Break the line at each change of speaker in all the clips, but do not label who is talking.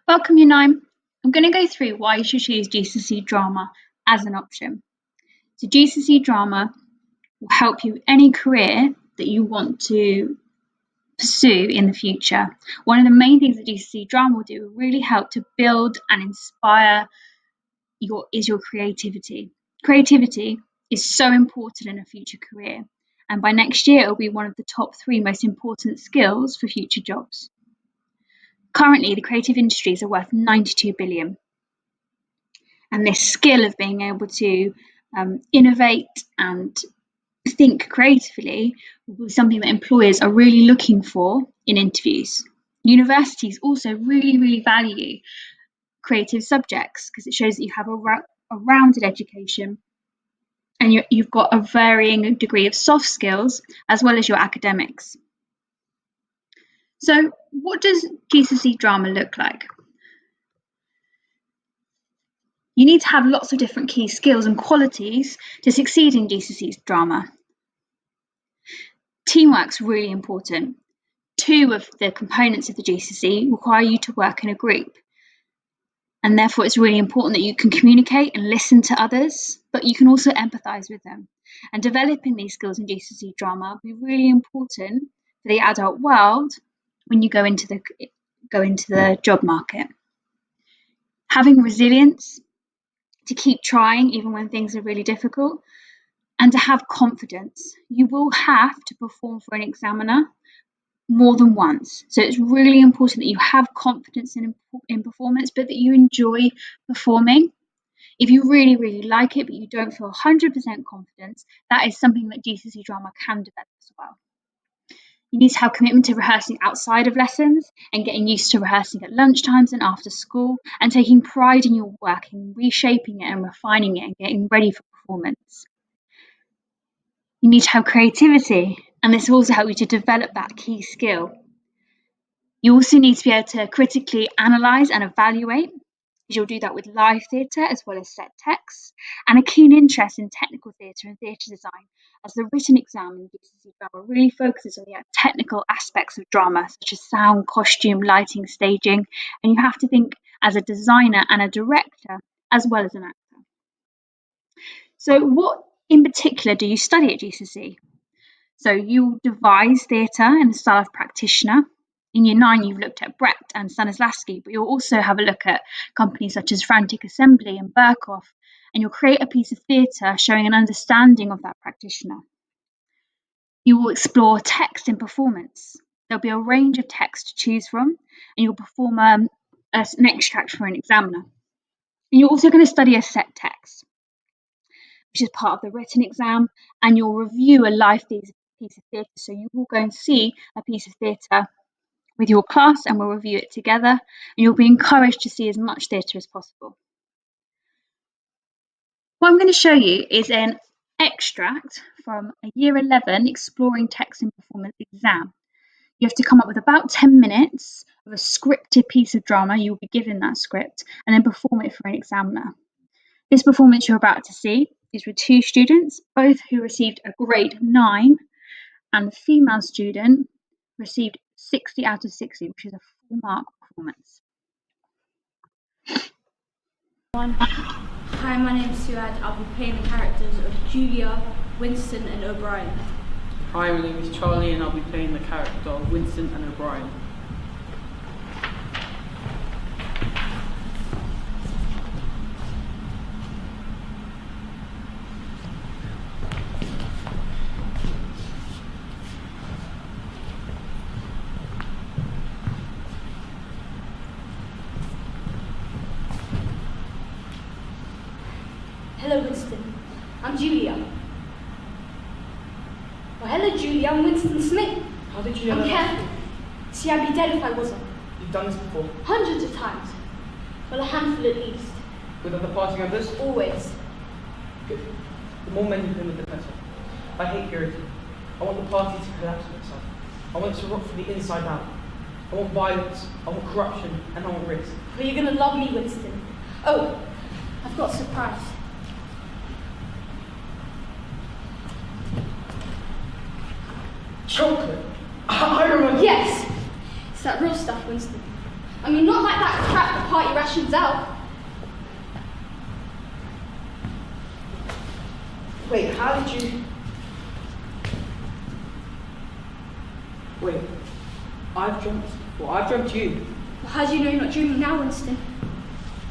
Welcome, Year 9. I'm going to go through why you should choose GCSE drama as an option. So GCSE drama will help you with any career that you want to pursue in the future. One of the main things that GCSE drama will do will really help to build and inspire your creativity. Creativity is so important in a future career, and by next year it will be one of the top 3 most important skills for future jobs. Currently, the creative industries are worth 92 billion. And this skill of being able to innovate and think creatively will be something that employers are really looking for in interviews. Universities also really value creative subjects because it shows that you have a rounded education and you've got a varying degree of soft skills as well as your academics. So what does GCSE drama look like? You need to have lots of different key skills and qualities to succeed in GCSE drama. Teamwork's really important. 2 of the components of the GCSE require you to work in a group. And therefore it's really important that you can communicate and listen to others, but you can also empathise with them. And developing these skills in GCSE drama will be really important for the adult world when you go into the job market. Having resilience to keep trying even when things are really difficult, and to have confidence. You will have to perform for an examiner more than once. So it's really important that you have confidence in performance, but that you enjoy performing. If you really like it, but you don't feel 100% confidence, that is something that GCSE drama can develop as well. You need to have commitment to rehearsing outside of lessons and getting used to rehearsing at lunchtimes and after school, and taking pride in your work and reshaping it and refining it and getting ready for performance. You need to have creativity, and this will also help you to develop that key skill. You also need to be able to critically analyse and evaluate, because you'll do that with live theatre as well as set text, and a keen interest in technical theatre and theatre design, as the written exam in GCSE drama really focuses on the technical aspects of drama, such as sound, costume, lighting, staging, and you have to think as a designer and a director as well as an actor. So what in particular do you study at GCSE? So you devise theatre in the style of practitioner. In Year 9, you've looked at Brecht and Stanislavski, but you'll also have a look at companies such as Frantic Assembly and Berkoff, and you'll create a piece of theatre showing an understanding of that practitioner. You will explore text in performance. There'll be a range of text to choose from, and you'll perform an extract for an examiner. And you're also going to study a set text, which is part of the written exam, and you'll review a live piece of theatre. So you will go and see a piece of theatre with your class and we'll review it together, and you'll be encouraged to see as much theatre as possible. What I'm going to show you is an extract from a Year 11 Exploring Text and Performance exam. You have to come up with about 10 minutes of a scripted piece of drama. You'll be given that script and then perform it for an examiner. This performance you're about to see is with 2 students, both who received a grade 9, and the female student received 60 out of 60, which is a full mark performance.
Hi, my name is Suad. I'll be playing the characters of Julia, Winston and O'Brien.
Hi, my name is Charlie and I'll be playing the character of Winston and O'Brien.
Hello, Winston. I'm Julia. Well, hello, Julia. I'm Winston Smith.
How did you know
I'm
that?
careful. See, I'd be dead if I wasn't.
You've done this before?
Hundreds of times. Well, a handful at least.
With other party members?
Always.
Good. The more men you pin with, the better. I hate purity. I want the party to collapse on itself. I want it to rot from the inside out. I want violence, I want corruption, and I want risk.
Well, you're going to love me, Winston. Oh, I've got a surprise.
Chocolate? I remember.
Yes! It's that real stuff, Winston. I mean, not like that crap the party rations out.
Wait, how did you... Wait, I've dreamt this before. I've dreamt you.
Well, how do you know you're not dreaming now, Winston?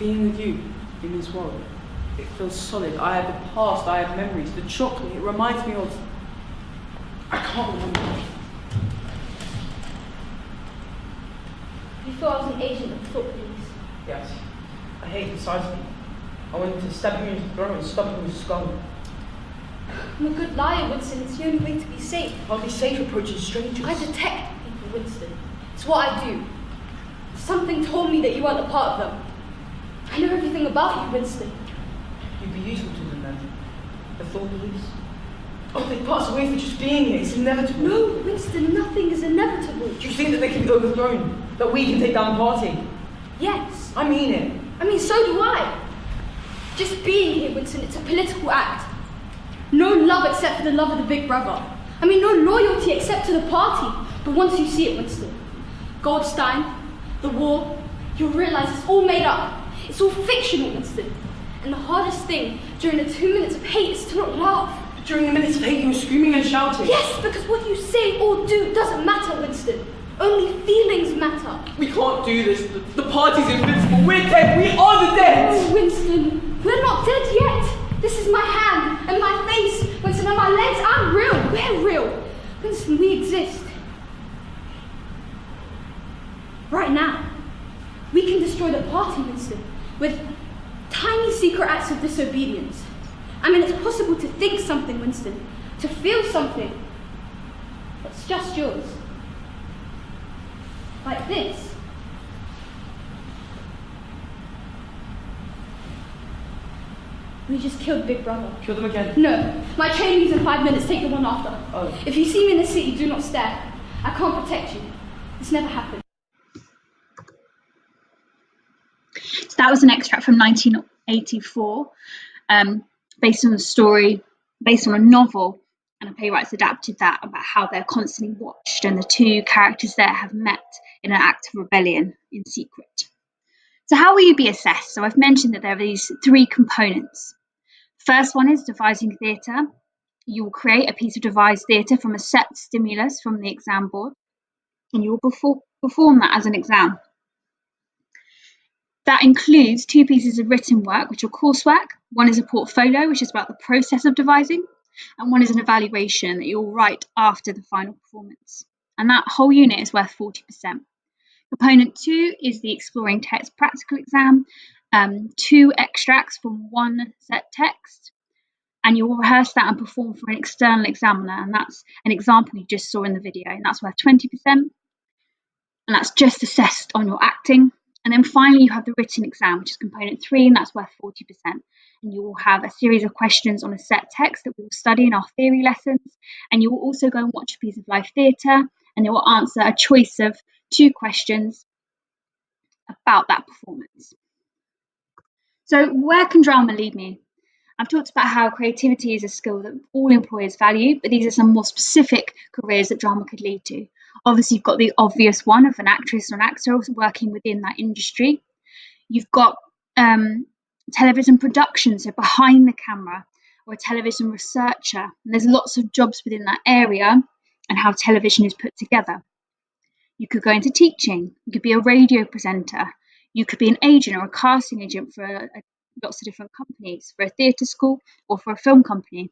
Being with you in this world, it feels solid. I have the past, I have memories. The chocolate, it reminds me of... I can't remember.
You thought I was an agent of the thought police?
Yes, I hate the sight of you. I wanted to stab him in his throat and stop him in his skull.
I'm a good liar, Winston. It's the only way to be safe.
I'll be safe approaching strangers.
I detect people, Winston. It's what I do. Something told me that you weren't a part of them. I know everything about you, Winston.
You'd be useful to them then. The thought police. Oh, they pass away for just being here. It's inevitable.
No, Winston, nothing is inevitable.
Do you think that they can be overthrown? That we can take down the party?
Yes.
I mean it.
I mean, so do I. Just being here, Winston, it's a political act. No love except for the love of the big brother. I mean, no loyalty except to the party. But once you see it, Winston, Goldstein, the war, you'll realise it's all made up. It's all fictional, Winston. And the hardest thing during the 2 minutes of hate is to not laugh.
During the minutes of hate, you were screaming and shouting.
Yes, because what you say or do doesn't matter, Winston. Only feelings matter.
We can't do this. The party's invincible. We're dead. We are the dead.
Oh, Winston, we're not dead yet. This is my hand and my face, Winston, and my legs. I'm real. We're real. Winston, we exist. Right now, we can destroy the party, Winston, with tiny secret acts of disobedience. I mean, it's possible to think something, Winston, to feel something that's just yours. Like this. We just killed Big Brother.
Kill them again.
No, my train leaves in 5 minutes, take the one after.
Oh.
If you see me in the city, do not stare. I can't protect you. This never happened.
So that was an extract from 1984, based on a story, based on a novel, and a playwright's adapted that about how they're constantly watched and the two characters there have met in an act of rebellion in secret. So how will you be assessed? So I've mentioned that there are these three components. First one is devising theatre. You will create a piece of devised theatre from a set stimulus from the exam board, and you will perform that as an exam. That includes two pieces of written work, which are coursework. One is a portfolio, which is about the process of devising, and one is an evaluation that you'll write after the final performance. And that whole unit is worth 40%. Component 2 is the exploring text practical exam, 2 extracts from one set text, and you'll rehearse that and perform for an external examiner, and that's an example you just saw in the video, and that's worth 20%, and that's just assessed on your acting. And then finally, you have the written exam, which is component 3, and that's worth 40%. And you will have a series of questions on a set text that we will study in our theory lessons. And you will also go and watch a piece of live theatre, and they will answer a choice of 2 questions about that performance. So where can drama lead me? I've talked about how creativity is a skill that all employers value, but these are some more specific careers that drama could lead to. Obviously, you've got the obvious one of an actress or an actor working within that industry. You've got television production, so behind the camera, or a television researcher. And there's lots of jobs within that area and how television is put together. You could go into teaching. You could be a radio presenter. You could be an agent or a casting agent for lots of different companies, for a theatre school or for a film company.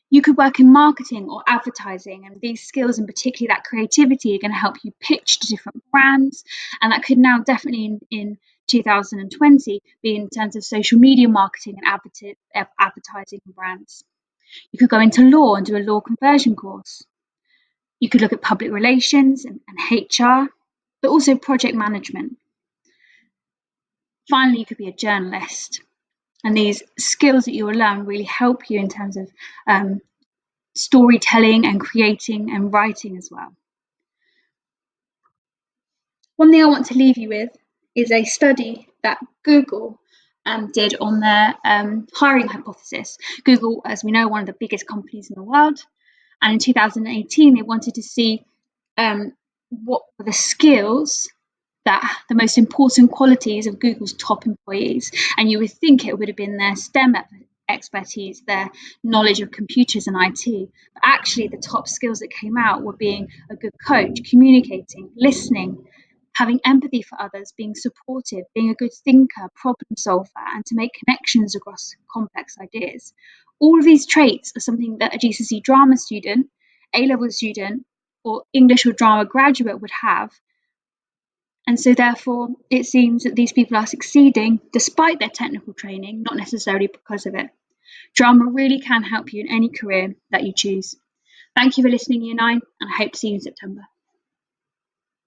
You could work in marketing or advertising, and these skills, and particularly that creativity, are going to help you pitch to different brands. And that could now definitely in 2020 be in terms of social media marketing and advertising and brands. You could go into law and do a law conversion course. You could look at public relations and HR, but also project management. Finally, you could be a journalist. And these skills that you will learn really help you in terms of storytelling and creating and writing as well. One thing I want to leave you with is a study that Google did on their hiring hypothesis. Google, as we know, one of the biggest companies in the world. And in 2018, they wanted to see what were the skills that the most important qualities of Google's top employees, and you would think it would have been their STEM expertise, their knowledge of computers and IT. But actually, the top skills that came out were being a good coach, communicating, listening, having empathy for others, being supportive, being a good thinker, problem solver, and to make connections across complex ideas. All of these traits are something that a GCSE drama student, A-level student, or English or drama graduate would have. And so therefore, it seems that these people are succeeding despite their technical training, not necessarily because of it. Drama really can help you in any career that you choose. Thank you for listening, Year 9, and I hope to see you in September.